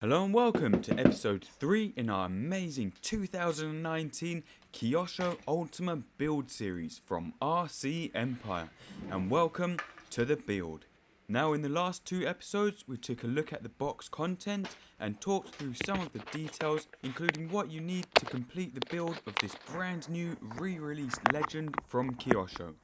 Hello and welcome to episode 3 in our amazing 2019 Kyosho Ultima build series from RC Empire, and welcome to the build. Now, in the last 2 episodes we took a look at the box content and talked through some of the details, including what you need to complete the build of this brand new re-released legend from Kyosho.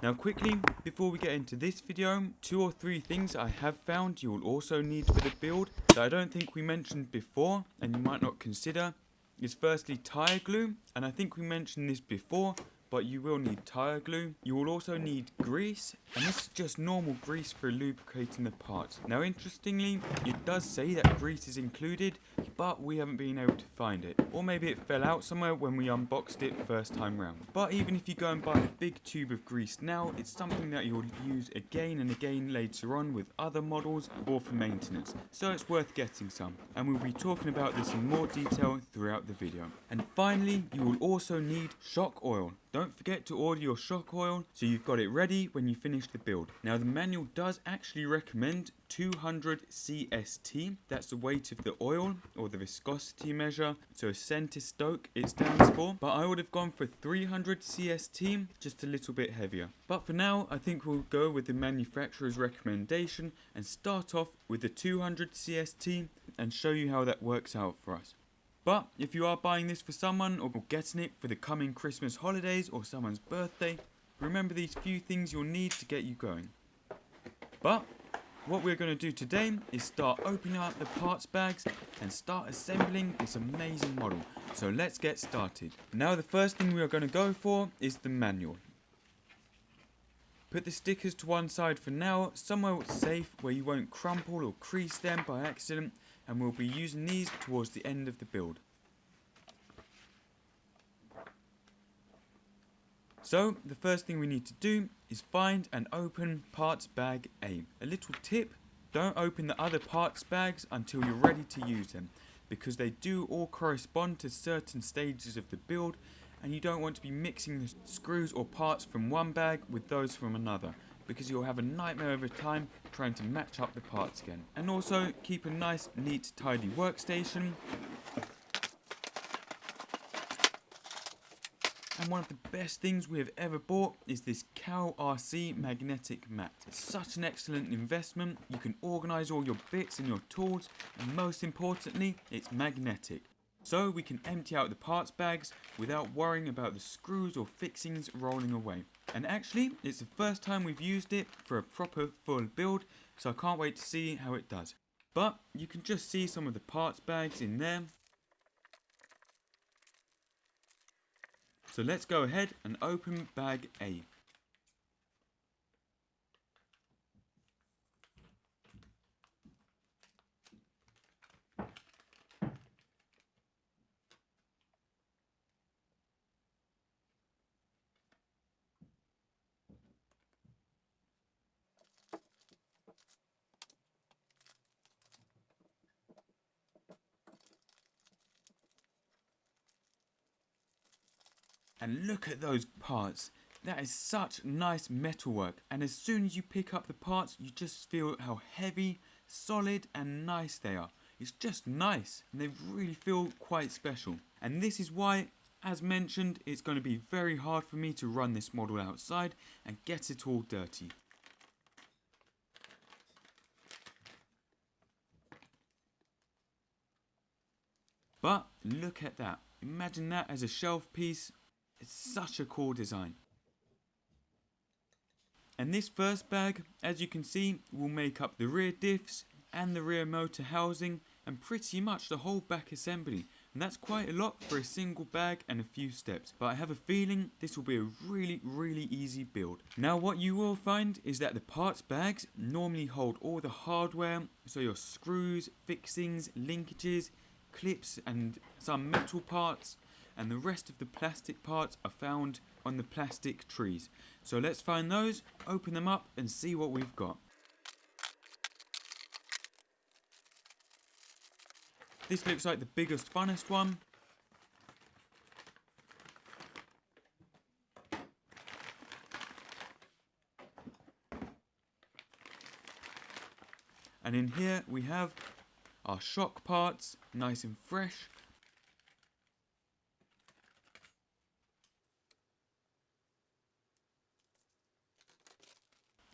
Now quickly, before we get into this video, 2 or 3 things I have found you will also need for the build that I don't think we mentioned before and you might not consider is firstly tire glue, and I think we mentioned this before, but you will need tire glue. You will also need grease, and this is just normal grease for lubricating the parts. Now interestingly, it does say that grease is included, but we haven't been able to find it. Or maybe it fell out somewhere when we unboxed it first time round. But even if you go and buy a big tube of grease now, it's something that you'll use again and again later on with other models or for maintenance. So it's worth getting some. And we'll be talking about this in more detail throughout the video. And finally, you will also need shock oil. Don't forget to order your shock oil so you've got it ready when you finish the build. Now the manual does actually recommend 200 CST, that's the weight of the oil or the viscosity measure, so centistoke it stands for, but I would have gone for 300 CST, just a little bit heavier. But for now I think we'll go with the manufacturer's recommendation and start off with the 200 CST and show you how that works out for us. But if you are buying this for someone or getting it for the coming Christmas holidays or someone's birthday, remember these few things you'll need to get you going. But what we're going to do today is start opening up the parts bags and start assembling this amazing model. So let's get started. Now the first thing we are going to go for is the manual. Put the stickers to one side for now, somewhere safe where you won't crumple or crease them by accident, and we'll be using these towards the end of the build. So the first thing we need to do is find and open parts bag A. A little tip, don't open the other parts bags until you're ready to use them, because they do all correspond to certain stages of the build and you don't want to be mixing the screws or parts from one bag with those from another, because you'll have a nightmare over time trying to match up the parts again. And also keep a nice, neat, tidy workstation. And one of the best things we have ever bought is this KA060 magnetic mat. It's such an excellent investment. You can organise all your bits and your tools, and most importantly, it's magnetic. So we can empty out the parts bags without worrying about the screws or fixings rolling away. And actually, it's the first time we've used it for a proper full build, so I can't wait to see how it does. But you can just see some of the parts bags in there. So let's go ahead and open bag A. And look at those parts. That is such nice metalwork, and as soon as you pick up the parts you just feel how heavy, solid and nice they are. It's just nice, and they really feel quite special. And this is why, as mentioned, it's going to be very hard for me to run this model outside and get it all dirty. But look at that. Imagine that as a shelf piece. It's such a cool design. And this first bag, as you can see, will make up the rear diffs and the rear motor housing and pretty much the whole back assembly. And that's quite a lot for a single bag and a few steps. But I have a feeling this will be a really easy build. Now what you will find is that the parts bags normally hold all the hardware, so your screws, fixings, linkages, clips and some metal parts, and the rest of the plastic parts are found on the plastic trees. So let's find those, open them up and see what we've got. This looks like the biggest, funnest one. And in here we have our shock parts, nice and fresh.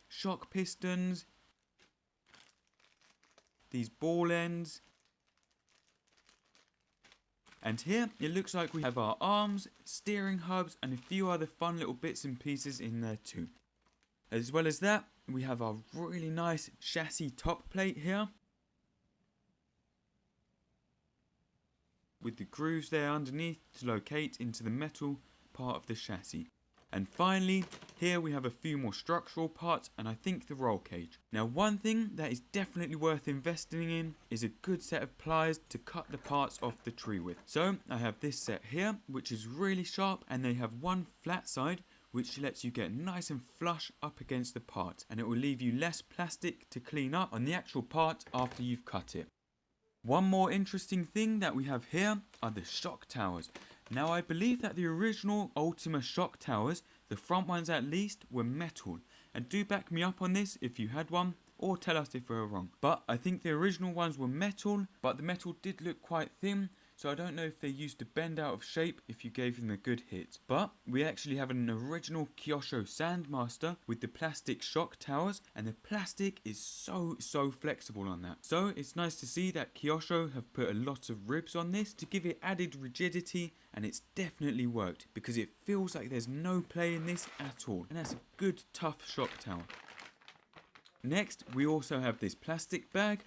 Shock pistons, these ball ends, and here it looks like we have our arms, steering hubs and a few other fun little bits and pieces in there too. As well as that, we have our really nice chassis top plate here, with the grooves there underneath to locate into the metal part of the chassis. And finally, here we have a few more structural parts and I think the roll cage. Now one thing that is definitely worth investing in is a good set of pliers to cut the parts off the tree with. So I have this set here which is really sharp, and they have one flat side which lets you get nice and flush up against the part, and it will leave you less plastic to clean up on the actual part after you've cut it. One more interesting thing that we have here are the shock towers. Now I believe that the original Ultima shock towers, the front ones at least, were metal, and do back me up on this if you had one, or tell us if we're wrong. But I think the original ones were metal, but the metal did look quite thin, so I don't know if they used to bend out of shape if you gave them a good hit. But we actually have an original Kyosho Sandmaster with the plastic shock towers, and the plastic is so flexible on that. So it's nice to see that Kyosho have put a lot of ribs on this to give it added rigidity, and it's definitely worked because it feels like there's no play in this at all, and that's a good tough shock tower. Next we also have this plastic bag,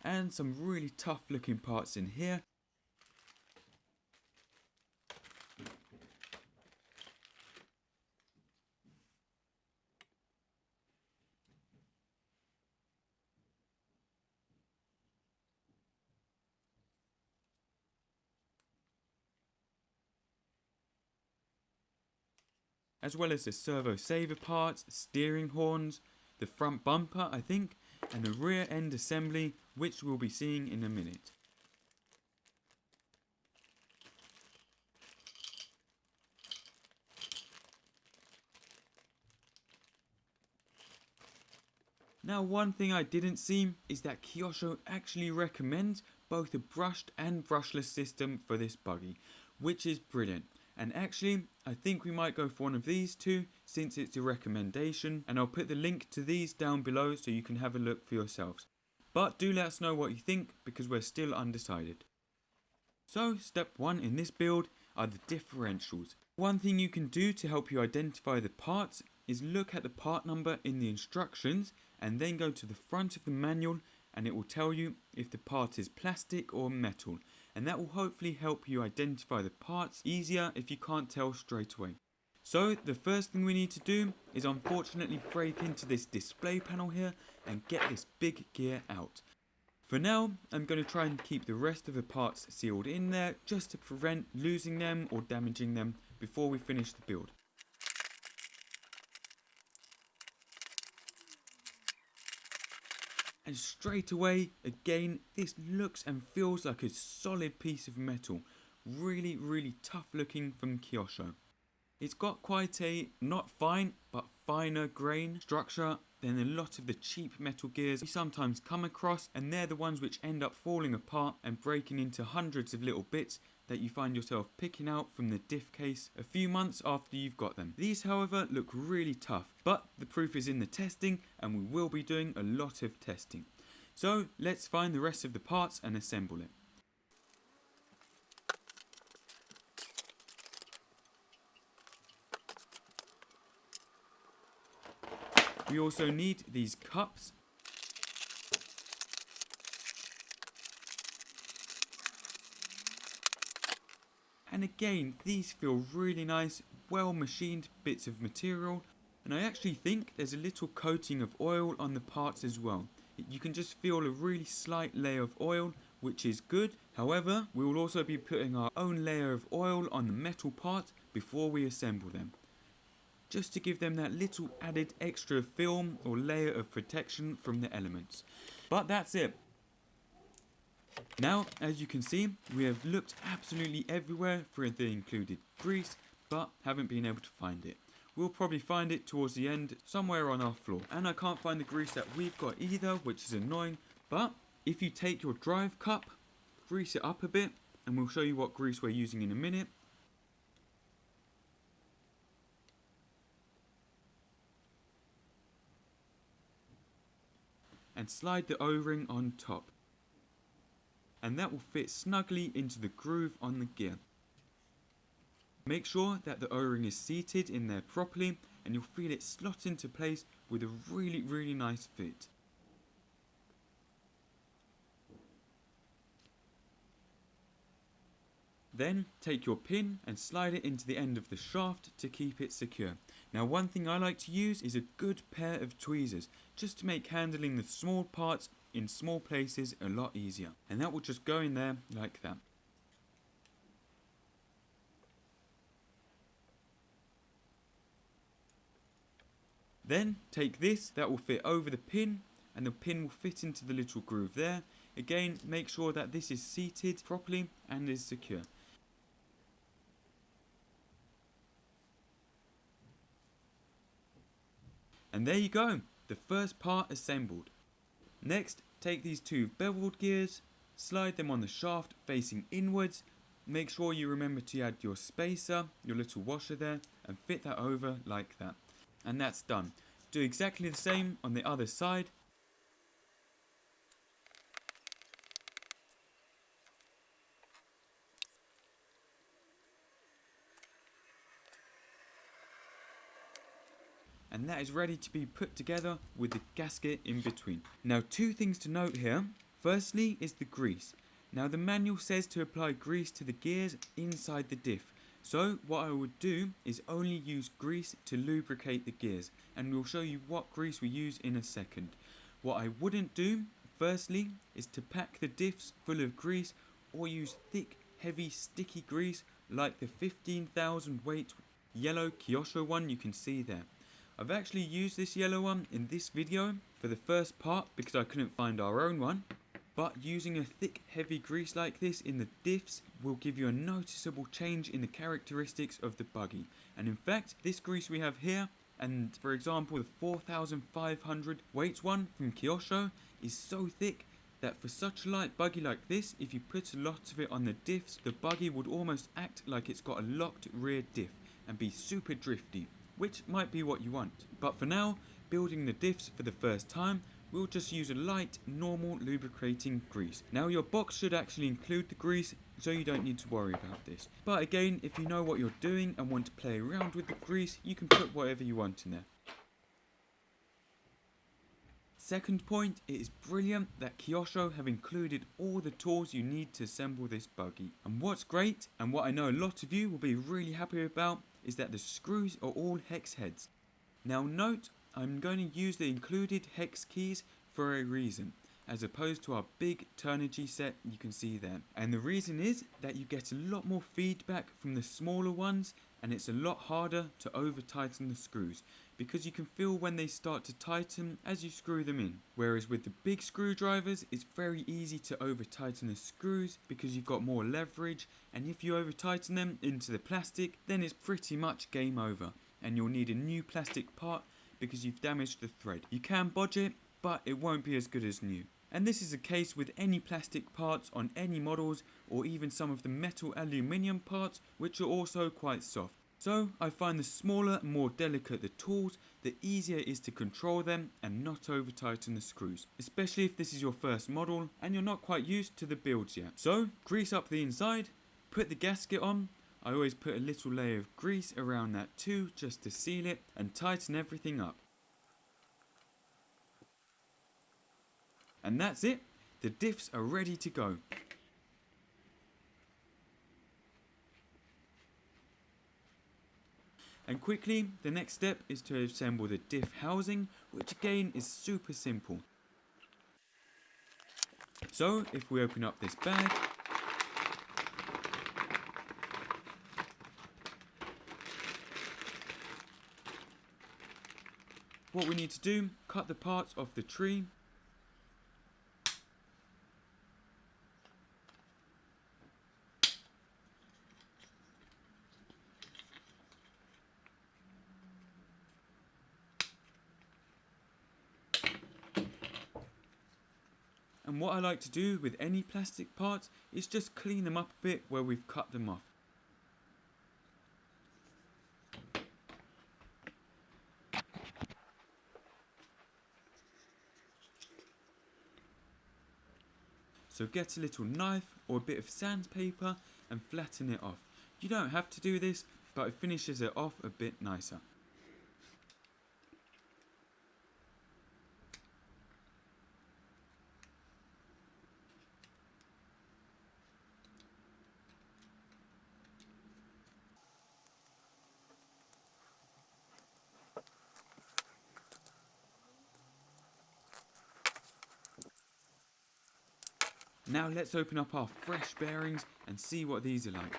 and some really tough looking parts in here. As well as the servo saver parts, steering horns, the front bumper I think, and the rear end assembly, which we'll be seeing in a minute. Now one thing I didn't see is that Kyosho actually recommends both a brushed and brushless system for this buggy, which is brilliant. And actually, I think we might go for one of these two since it's a recommendation, and I'll put the link to these down below so you can have a look for yourselves. But do let us know what you think because we're still undecided. So step 1 in this build are the differentials. One thing you can do to help you identify the parts is look at the part number in the instructions and then go to the front of the manual, and it will tell you if the part is plastic or metal, and that will hopefully help you identify the parts easier if you can't tell straight away. So the first thing we need to do is unfortunately break into this display panel here and get this big gear out. For now, I'm going to try and keep the rest of the parts sealed in there just to prevent losing them or damaging them before we finish the build. And straight away, again, this looks and feels like a solid piece of metal. Really tough looking from Kyosho. It's got quite a, not fine, but finer grain structure than a lot of the cheap metal gears we sometimes come across, and they're the ones which end up falling apart and breaking into hundreds of little bits that you find yourself picking out from the diff case a few months after you've got them. These, however, look really tough, but the proof is in the testing, and we will be doing a lot of testing. So let's find the rest of the parts and assemble it. We also need these cups. And again, these feel really nice, well machined bits of material, and I actually think there's a little coating of oil on the parts as well. You can just feel a really slight layer of oil, which is good. However, we will also be putting our own layer of oil on the metal part before we assemble them, just to give them that little added extra film or layer of protection from the elements. But that's it. Now, as you can see, we have looked absolutely everywhere for the included grease, but haven't been able to find it. We'll probably find it towards the end somewhere on our floor. And I can't find the grease that we've got either, which is annoying. But if you take your drive cup, grease it up a bit, and we'll show you what grease we're using in a minute. And slide the O-ring on top. And that will fit snugly into the groove on the gear. Make sure that the O-ring is seated in there properly, and you'll feel it slot into place with a really nice fit. Then take your pin and slide it into the end of the shaft to keep it secure. Now one thing I like to use is a good pair of tweezers, just to make handling the small parts in small places a lot easier. And that will just go in there like that. Then take this, that will fit over the pin, and the pin will fit into the little groove there. Again, make sure that this is seated properly and is secure. And there you go, the first part assembled. Next, take these two beveled gears, slide them on the shaft facing inwards. Make sure you remember to add your spacer, your little washer there, and fit that over like that. And that's done. Do exactly the same on the other side. And that is ready to be put together with the gasket in between. Now, two things to note here. Firstly is the grease. Now the manual says to apply grease to the gears inside the diff. So what I would do is only use grease to lubricate the gears, and we'll show you what grease we use in a second. What I wouldn't do, firstly, is to pack the diffs full of grease or use thick, heavy, sticky grease like the 15,000 weight yellow Kyosho one you can see there. I've actually used this yellow one in this video for the first part because I couldn't find our own one. But using a thick, heavy grease like this in the diffs will give you a noticeable change in the characteristics of the buggy. And in fact, this grease we have here, and for example the 4,500 weight one from Kyosho, is so thick that for such a light buggy like this, if you put a lot of it on the diffs, the buggy would almost act like it's got a locked rear diff and be super drifty, which might be what you want. But for now, building the diffs for the first time, we'll just use a light, normal lubricating grease. Now your box should actually include the grease, so you don't need to worry about this. But again, if you know what you're doing and want to play around with the grease, you can put whatever you want in there. Second point, it is brilliant that Kyosho have included all the tools you need to assemble this buggy. And what's great, and what I know a lot of you will be really happy about, is that the screws are all hex heads. Now note, I'm going to use the included hex keys for a reason, as opposed to our big Turnigy set you can see there. And the reason is that you get a lot more feedback from the smaller ones, and it's a lot harder to over tighten the screws, because you can feel when they start to tighten as you screw them in. Whereas with the big screwdrivers, it's very easy to over tighten the screws because you've got more leverage, and if you over tighten them into the plastic, then it's pretty much game over, and you'll need a new plastic part because you've damaged the thread. You can bodge it, but it won't be as good as new. And this is the case with any plastic parts on any models, or even some of the metal aluminium parts, which are also quite soft. So I find the smaller and more delicate the tools, the easier it is to control them and not over tighten the screws, especially if this is your first model and you're not quite used to the builds yet. So grease up the inside, put the gasket on. I always put a little layer of grease around that too, just to seal it, and tighten everything up. And that's it, the diffs are ready to go. And quickly, the next step is to assemble the diff housing, which again is super simple. So if we open up this bag, what we need to do, cut the parts off the tree. And what I like to do with any plastic parts is just clean them up a bit where we've cut them off. So get a little knife or a bit of sandpaper and flatten it off. You don't have to do this, but it finishes it off a bit nicer. Now let's open up our fresh bearings and see what these are like.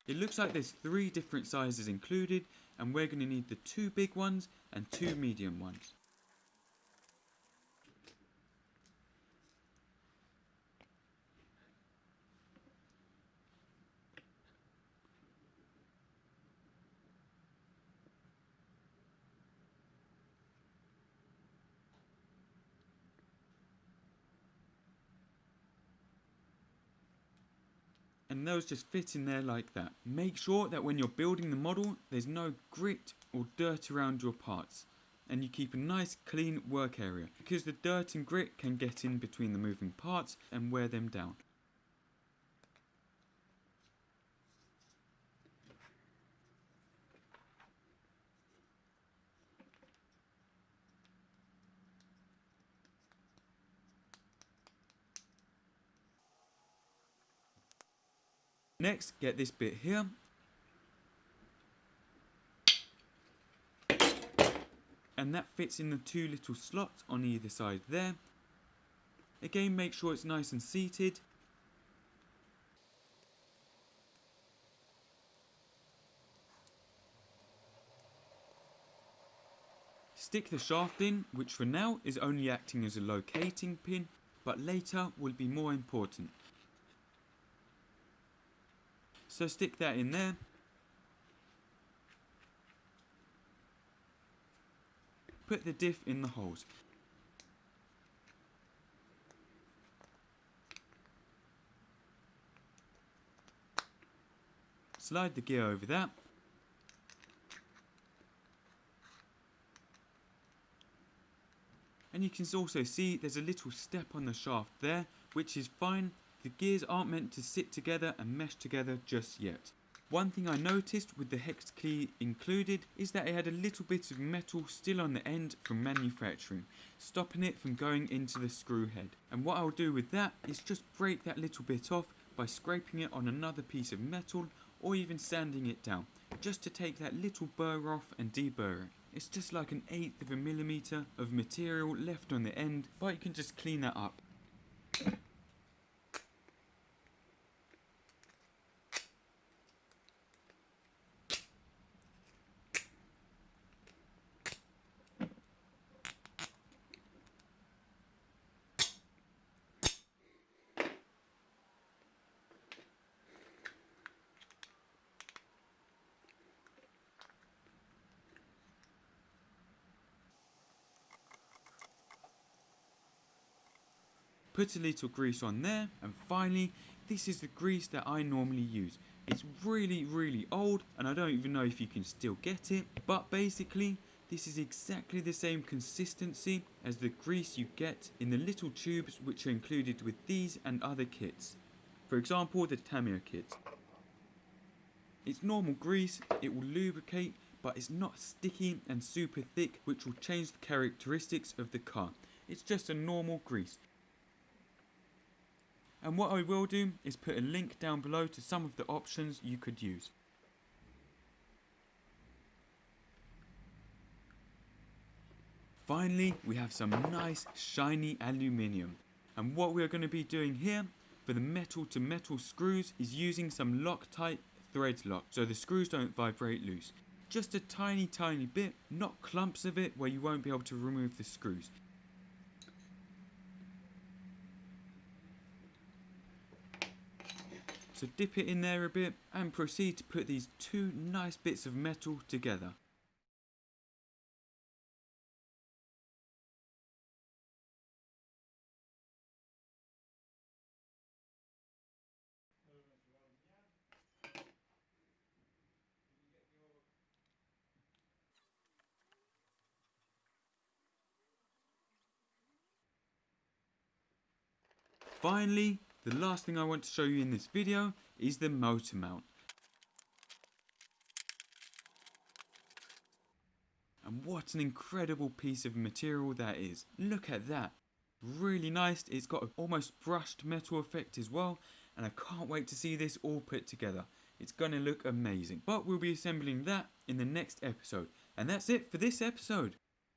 It looks like there's 3 different sizes included, and we're going to need the 2 big ones and 2 medium ones. And those just fit in there like that. Make sure that when you're building the model, there's no grit or dirt around your parts, and you keep a nice clean work area, because the dirt and grit can get in between the moving parts and wear them down. Next, get this bit here. And that fits in the 2 little slots on either side there. Again, make sure it's nice and seated. Stick the shaft in, which for now is only acting as a locating pin, but later will be more important. So stick that in there. Put the diff in the holes. Slide the gear over that. And you can also see there's a little step on the shaft there, which is fine. The gears aren't meant to sit together and mesh together just yet. One thing I noticed with the hex key included is that it had a little bit of metal still on the end from manufacturing, stopping it from going into the screw head. And what I'll do with that is just break that little bit off by scraping it on another piece of metal or even sanding it down, just to take that little burr off and deburr it. It's just like an 1/8 of a millimeter of material left on the end, but you can just clean that up. Put a little grease on there, and finally, this is the grease that I normally use. It's really old, and I don't even know if you can still get it, but basically, this is exactly the same consistency as the grease you get in the little tubes which are included with these and other kits. For example, the Tamiya kit. It's normal grease, it will lubricate, but it's not sticky and super thick, which will change the characteristics of the car. It's just a normal grease. And what I will do is put a link down below to some of the options you could use. Finally, we have some nice shiny aluminium. And what we're going to be doing here for the metal to metal screws is using some Loctite thread lock, so the screws don't vibrate loose. Just a tiny bit, not clumps of it where you won't be able to remove the screws. So dip it in there a bit and proceed to put these two nice bits of metal together. Finally, the last thing I want to show you in this video is the motor mount. And what an incredible piece of material that is. Look at that. Really nice. It's got an almost brushed metal effect as well. And I can't wait to see this all put together. It's going to look amazing. But we'll be assembling that in the next episode. And that's it for this episode.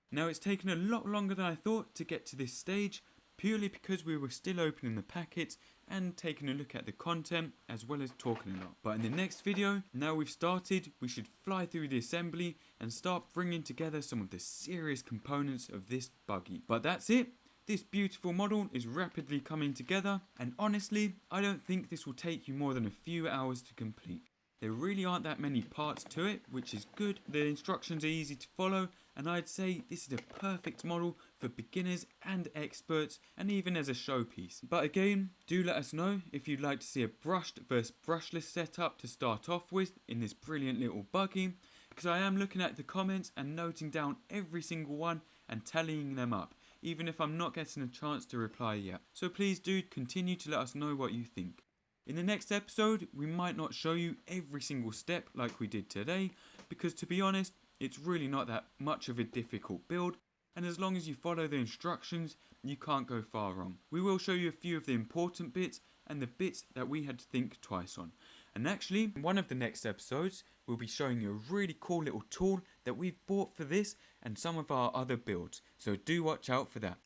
Now it's taken a lot longer than I thought to get to this stage, purely because we were still opening the packets and taking a look at the content as well as talking a lot. But in the next video, now we've started, we should fly through the assembly and start bringing together some of the serious components of this buggy. But that's it. This beautiful model is rapidly coming together, and honestly, I don't think this will take you more than a few hours to complete. There really aren't that many parts to it, which is good. The instructions are easy to follow, and I'd say this is a perfect model for beginners and experts, and even as a showpiece. But again, do let us know if you'd like to see a brushed versus brushless setup to start off with in this brilliant little buggy, because I am looking at the comments and noting down every single one and tallying them up, even if I'm not getting a chance to reply yet. So please do continue to let us know what you think. In the next episode, we might not show you every single step like we did today, because to be honest, it's really not that much of a difficult build, and as long as you follow the instructions, you can't go far wrong. We will show you a few of the important bits and the bits that we had to think twice on. And actually, in one of the next episodes, we'll be showing you a really cool little tool that we've bought for this and some of our other builds, so do watch out for that.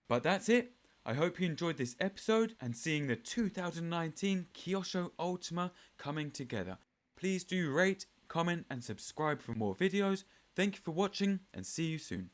But that's it. I hope you enjoyed this episode and seeing the 2019 Kyosho Ultima coming together. Please do rate, comment and subscribe for more videos. Thank you for watching and see you soon.